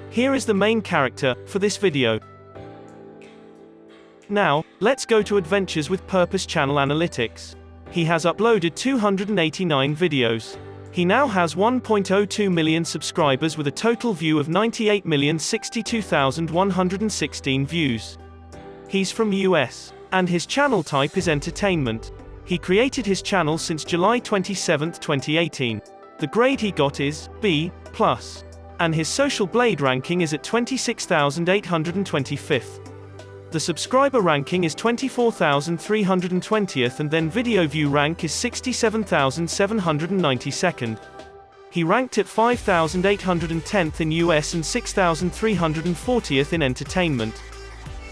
Here is the main character for this video. Now, let's go to Adventures with Purpose channel analytics. He has uploaded 289 videos. He now has 1.02 million subscribers with a total view of 98,062,116 views. He's from US, and his channel type is entertainment. He created his channel since July 27, 2018. The grade he got is B+, and his social blade ranking is at 26,825th. The subscriber ranking is 24,320th, and then video view rank is 67,792nd. He ranked at 5,810th in US and 6,340th in entertainment.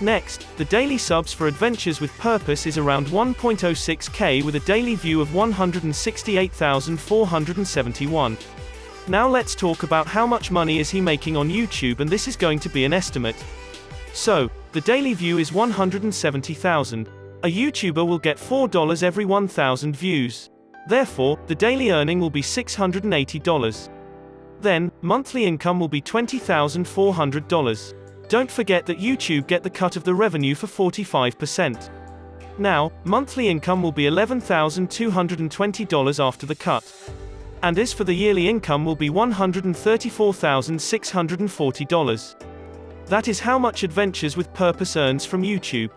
Next, the daily subs for Adventures with Purpose is around 1.06k with a daily view of 168,471. Now let's talk about how much money is he making on YouTube, and this is going to be an estimate. So, the daily view is 170,000. A YouTuber will get $4 every 1,000 views. Therefore, the daily earning will be $680. Then, monthly income will be $20,400. Don't forget that YouTube get the cut of the revenue for 45%. Now, monthly income will be $11,220 after the cut. And as for the yearly income will be $134,640. That is how much Adventures with Purpose earns from YouTube.